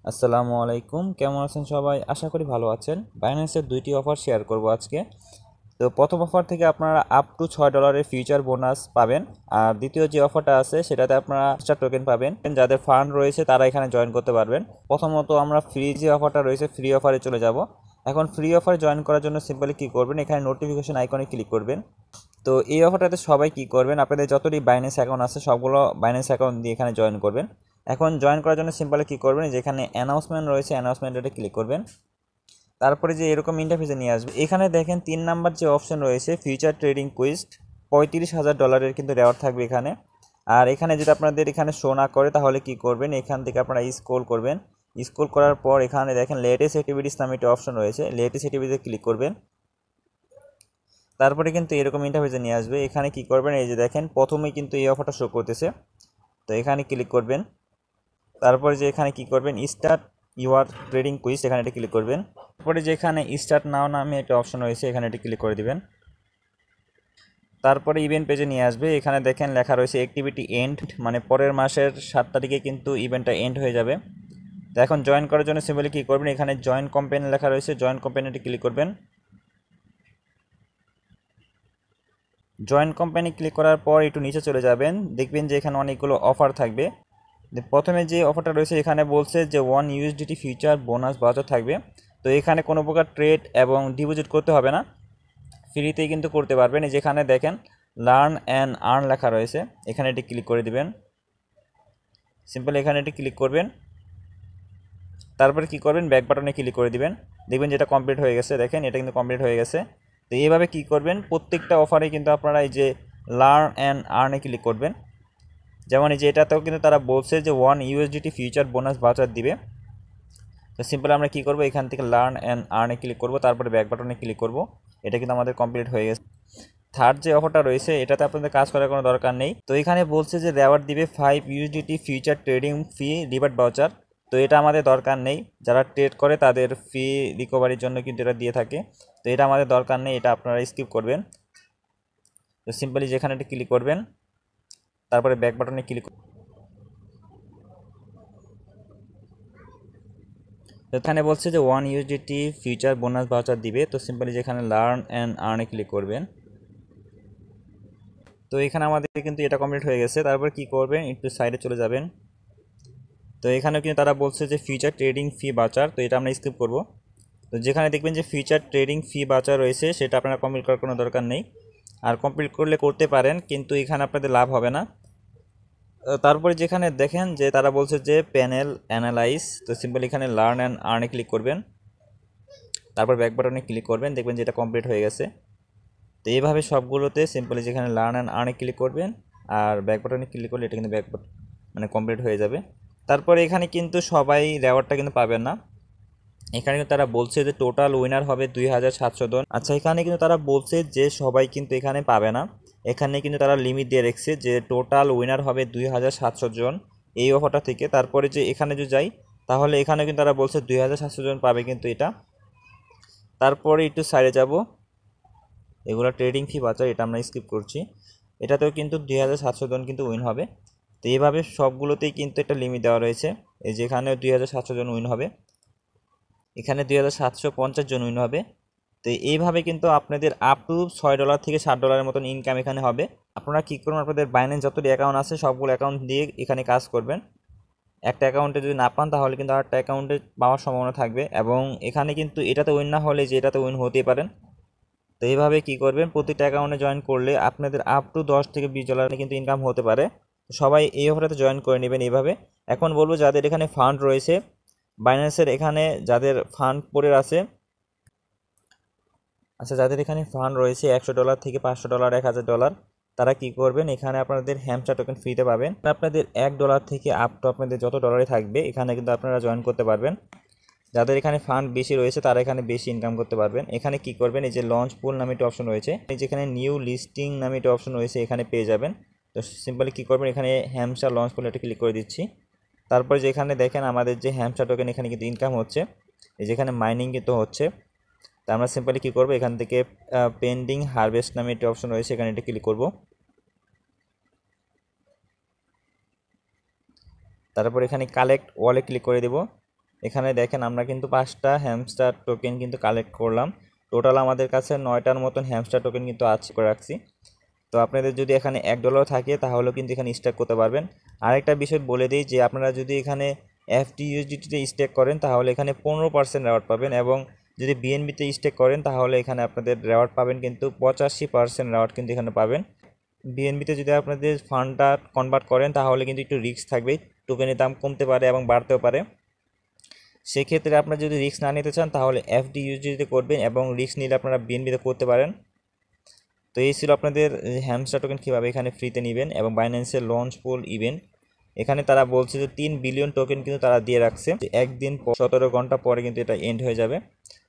আসসালামু আলাইকুম, কেমন আছেন সবাই? আশা করি ভালো আছেন। বাইন্যান্সের দুইটি অফার শেয়ার করব আজকে। তো প্রথম অফার থেকে আপনারা আপ টু $6 ফিউচার বোনাস পাবেন। আর দ্বিতীয় যে অফারটা আছে সেটাতে আপনারা এক্সট্রা টোকেন পাবেন। যাদের ফান্ড রয়েছে তারা এখানে জয়েন করতে পারবেন। প্রথমত আমরা ফ্রি যে অফারটা রয়েছে ফ্রি অফারে চলে যাব। এখন ফ্রি অফারে জয়েন করার জন্য সিম্পলি কী করবেন, এখানে নোটিফিকেশন আইকনে ক্লিক করবেন। তো এই অফারটাতে সবাই কী করবেন, আপনাদের যতটি বাইন্যান্স অ্যাকাউন্ট আছে সবগুলো বাইন্যান্স অ্যাকাউন্ট দিয়ে এখানে জয়েন করবেন। এখন জয়েন করার জন্য সিম্পলি কী করবেন, যেখানে অ্যানাউন্সমেন্ট রয়েছে অ্যানাউন্সমেন্টে ক্লিক করবেন। তারপরে যে এরকম ইন্টারফেসে নিয়ে আসবে, এখানে দেখেন 3 নাম্বার যে অপশন রয়েছে ফিউচার ট্রেডিং কুইস্ট, $35,000 কিন্তু রেওয়ার্ড থাকবে এখানে। আর এখানে যদি আপনাদের এখানে শো না করে তাহলে কি করবেন, এখান থেকে আপনারা স্ক্রল করবেন। স্ক্রল করার পর এখানে দেখেন লেটেস্ট অ্যাক্টিভিটিস নামে একটা অপশন রয়েছে, লেটেস্ট অ্যাক্টিভিটিতে ক্লিক করবেন। তারপরে কিন্তু এরকম ইন্টারফেসে নিয়ে আসবে। এখানে কি করবেন, এই যে দেখেন প্রথমেই কিন্তু এই অফারটা শো করতেছে, তো এখানে ক্লিক করবেন। তারপরে যে এখানে কি করবেন, স্টার্ট ইউর ট্রেডিং কুইজ, এখানে এটা ক্লিক করবেন। তারপরে যেখানে স্টার্ট নাও নামে একটা অপশন রয়েছে, এখানে এটা ক্লিক করে দিবেন। তারপরে ইভেন্ট পেজে নিয়ে আসবে। এখানে দেখেন লেখা রয়েছে অ্যাক্টিভিটি এন্ড, মানে পরের মাসের 7 তারিখে কিন্তু ইভেন্টটা এন্ড হয়ে যাবে। তো এখন জয়েন করার জন্য সিম্পলি কী করবেন, এখানে জয়েন কোম্পানি লেখা রয়েছে, জয়েন কোম্পানিতে ক্লিক করবেন। জয়েন কোম্পানি ক্লিক করার পর একটু নিচে চলে যাবেন, দেখবেন যে এখানে অনেকগুলো অফার থাকবে। প্রথমে যে অফারটা রয়েছে এখানে বলছে যে $1 ফিউচার বোনাস ভাউচার থাকবে। তো এখানে কোনো প্রকার ট্রেড এবং ডিপোজিট করতে হবে না, ফ্রিতেই কিন্তু করতে পারবেন। যেখানে দেখেন লার্ন অ্যান্ড আর্ন লেখা রয়েছে, এখানে এটি ক্লিক করে দিবেন। সিম্পল এখানে এটি ক্লিক করবেন। তারপরে কি করবেন, ব্যাক বাটনে ক্লিক করে দিবেন। দেখবেন যেটা কমপ্লিট হয়ে গেছে, দেখেন এটা কিন্তু কমপ্লিট হয়ে গেছে। তো এইভাবে কি করবেন, প্রত্যেকটা অফারে কিন্তু আপনারা এই যে লার্ন অ্যান্ড আর্নে ক্লিক করবেন। যেমন এই যে এটাতেও কিন্তু তারা বলছে যে $1 ফিউচার বোনাস ভাউচার দিবে। তো সিম্পল আমরা কী করবো, এখান থেকে লার্ন অ্যান্ড আর্নে ক্লিক করব, তারপরে ব্যাক বাটনে ক্লিক করব। এটা কিন্তু আমাদের কমপ্লিট হয়ে গেছে। থার্ড যে অফারটা রয়েছে এটাতে আপনাদের কাজ করার কোনো দরকার নেই। তো এখানে বলছে যে রেওয়ার্ড দিবে $5 ফিউচার ট্রেডিং ফি রিবার্ট ভাউচার। তো এটা আমাদের দরকার নেই, যারা ট্রেড করে তাদের ফি রিকভারির জন্য কিন্তু এটা দিয়ে থাকে। তো এটা আমাদের দরকার নেই, এটা আপনারা স্কিপ করবেন। তো সিম্পলি যেখানে এটা ক্লিক করবেন, তারপরে ব্যাক বাটনে ক্লিক। এখানে বলছে যে $1 ফিউচার বোনাস ভাউচার দিবে। তো সিম্পলি যেখানে লার্ন অ্যান্ড আর্নে ক্লিক করবেন। তো এখানে আমাদের কিন্তু এটা কমপ্লিট হয়ে গেছে। তারপর কি করবেন, একটু সাইডে চলে যাবেন। তো এখানেও কিন্তু তারা বলছে যে ফিউচার ট্রেডিং ফি ভাউচার, তো এটা আমরা স্কিপ করব। তো যেখানে দেখবেন যে ফিউচার ট্রেডিং ফি ভাউচার রয়েছে সেটা আপনারা কমপ্লিট করার কোনো দরকার নেই। আর কমপ্লিট করলে করতে পারেন, কিন্তু এখানে আপনাদের লাভ হবে না। তারপরে যেখানে দেখেন যে তারা বলছে যে প্যানেল অ্যানালাইজ, তো সিম্পল এখানে লার্ন অ্যান্ড আর্নে ক্লিক করবেন। তারপর ব্যাক বাটনে ক্লিক করবেন, দেখবেন যে এটা কমপ্লিট হয়ে গেছে। তো এইভাবে সবগুলোতে সিম্পলি যেখানে লার্ন অ্যান্ড আর্নে ক্লিক করবেন আর ব্যাক বাটনে ক্লিক করলে এটা কিন্তু মানে কমপ্লিট হয়ে যাবে। তারপরে এখানে কিন্তু সবাই রেওয়ার্ডটা কিন্তু পাবেন না। এখানে কিন্তু তারা বলছে যে টোটাল উইনার হবে 2700 জন। আচ্ছা, এখানে কিন্তু তারা বলছে যে সবাই কিন্তু এখানে পাবে না। এখানে কিন্তু তারা লিমিট দিয়ে রেখেছে যে টোটাল উইনার হবে 2700 জন এই অফারটা থেকে। তারপরে যে এখানে যদি যাই তাহলে এখানে কিন্তু তারা বলছে 2700 জন পাবে কিন্তু এটা। তারপরে একটু সাইডে যাব, এগুলো ট্রেডিং ফি বাঁচার, এটা আমরা স্কিপ করছি। এটাতেও কিন্তু 2700 জন কিন্তু উইন হবে। তো এইভাবে সবগুলোতেই কিন্তু একটা লিমিট দেওয়া রয়েছে। এই যেখানেও 2700 জন উইন হবে, এখানে 2750 জন উইন হবে। তো এইভাবে কিন্তু আপনাদের আপ টু $6 থেকে $7 মতন ইনকাম এখানে হবে। আপনারা কী করুন, আপনাদের বাইন্যান্স যতটি অ্যাকাউন্ট আছে সবগুলো অ্যাকাউন্ট দিয়ে এখানে কাজ করবেন। একটা অ্যাকাউন্টে যদি না পান তাহলে কিন্তু আরেকটা অ্যাকাউন্টে পাওয়ার সম্ভাবনা থাকবে। এবং এখানে কিন্তু এটাতে উইন না হলে যে এটাতে উইন হতেই পারেন। তো এইভাবে কী করবেন, প্রতিটা অ্যাকাউন্টে জয়েন করলে আপনাদের আপ টু $10 থেকে $20 কিন্তু ইনকাম হতে পারে। সবাই এই অফারটাতে জয়েন করে নেবেন এইভাবে। এখন বলবো যাদের এখানে ফান্ড রয়েছে বাইন্যান্সের, এখানে যাদের ফান্ড পড়ে আছে, আচ্ছা যাদের এখানে ফান্ড রয়েছে $100 থেকে $500 $1000, তারা কি করবেন, এখানে আপনাদের হ্যামস্টার টোকেন ফ্রিতে পাবেন। আপনাদের $1 থেকে আপ টু আপনাদের যত ডলারই থাকবে এখানে কিন্তু আপনারা জয়েন করতে পারবেন। যাদের এখানে ফান্ড বেশি রয়েছে তারা এখানে বেশি ইনকাম করতে পারবেন। এখানে কি করবেন, এই যে লঞ্চ পুল নামে একটা অপশন রয়েছে, এই যেখানে নিউ লিস্টিং নামে একটা অপশন রয়েছে এখানে পেয়ে যাবেন। তো সিম্পলি কী করবেন, এখানে হ্যামস্টার লঞ্চ পুল এটা ক্লিক করে দিচ্ছি। তারপরে যেখানে দেখেন আমাদের যে হ্যামস্টার টোকেন এখানে কিন্তু ইনকাম হচ্ছে, এই যেখানে মাইনিং কিন্তু হচ্ছে। তো আমরা সিম্পলি কী করবো, এখান থেকে পেন্ডিং হারভেস্ট নামে একটা অপশন রয়েছে এখানে এটা ক্লিক করব। তারপর এখানে কালেক্ট ওয়ালে ক্লিক করে দেব। এখানে দেখেন আমরা কিন্তু 5টা হ্যামস্টার টোকেন কিন্তু কালেক্ট করলাম। টোটাল আমাদের কাছে 9টার মতন হ্যামস্টার টোকেন কিন্তু আছে করে রাখছি। তো আপনাদের যদি এখানে $1 থাকে তাহলেও কিন্তু এখানে স্টেক করতে পারবেন। আরেকটা বিষয় বলে দিই যে আপনারা যদি এখানে FTUSDT-তে স্টেক করেন তাহলে এখানে 15% রেওয়ার্ড পাবেন, এবং যদি BNB-তে স্টেক করেন তাহলে এখানে আপনাদের রেওয়ার্ড পাবেন কিন্তু 85% রেওয়ার্ড কিন্তু এখানে পাবেন। BNB-তে যদি আপনাদের ফান্ডটা কনভার্ট করেন তাহলে কিন্তু একটু রিস্ক থাকবে, টোকেনের দাম কমতে পারে এবং বাড়তেও পারে। সেক্ষেত্রে আপনারা যদি রিস্ক না নিতে চান তাহলে FTUSDT-তে করবেন, এবং রিস্ক নিলে আপনারা BNB-তে করতে পারেন। তো এই ছিল আপনাদের হ্যামস্টার টোকেন কীভাবে এখানে ফ্রিতে নেবেন এবং বাইন্যান্সের লঞ্চ পুল ইভেন্ট। এখানে তারা বলছে যে 3 বিলিয়ন টোকেন কিন্তু তারা দিয়ে রাখছে, একদিন 17 ঘন্টা পরে কিন্তু এটা এন্ড হয়ে যাবে।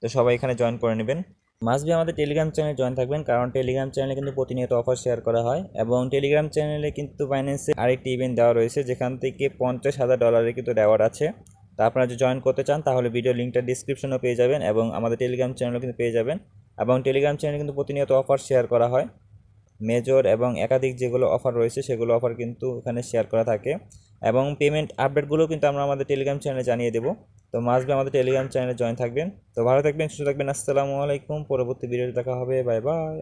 তো সবাই এখানে জয়েন করে নেবেন। মাস্ট বি আমাদের টেলিগ্রাম চ্যানেলে জয়েন থাকবেন, কারণ টেলিগ্রাম চ্যানেলে কিন্তু প্রতিনিয়ত অফার শেয়ার করা হয়, এবং টেলিগ্রাম চ্যানেলে কিন্তু বাইন্যান্সে আরেকটি ইভেন্ট দেওয়া রয়েছে যেখান থেকে $50,000 কিন্তু রেওয়ার্ড আছে। তা আপনারা যদি জয়েন করতে চান তাহলে ভিডিও লিঙ্কটা ডিসক্রিপশনেও পেয়ে যাবেন, এবং আমাদের টেলিগ্রাম চ্যানেলও কিন্তু পেয়ে যাবেন। এবং টেলিগ্রাম চ্যানেলে কিন্তু প্রতিনিয়ত অফার শেয়ার করা হয়, মেজর এবং একাধিক যেগুলো অফার রয়েছে সেগুলো অফার কিন্তু এখানে শেয়ার করা থাকে, এবং পেমেন্ট আপডেটগুলো কিন্তু আমরা আমাদের টেলিগ্রাম চ্যানেলে জানিয়ে দেবো। তো মাস্ট বি আমাদের টেলিগ্রাম চ্যানেলে জয়েন থাকবেন। তো ভালো থাকবেন, সুস্থ থাকবেন। আসসালামু আলাইকুম। পরবর্তী ভিডিওতে দেখা হবে। Bye bye.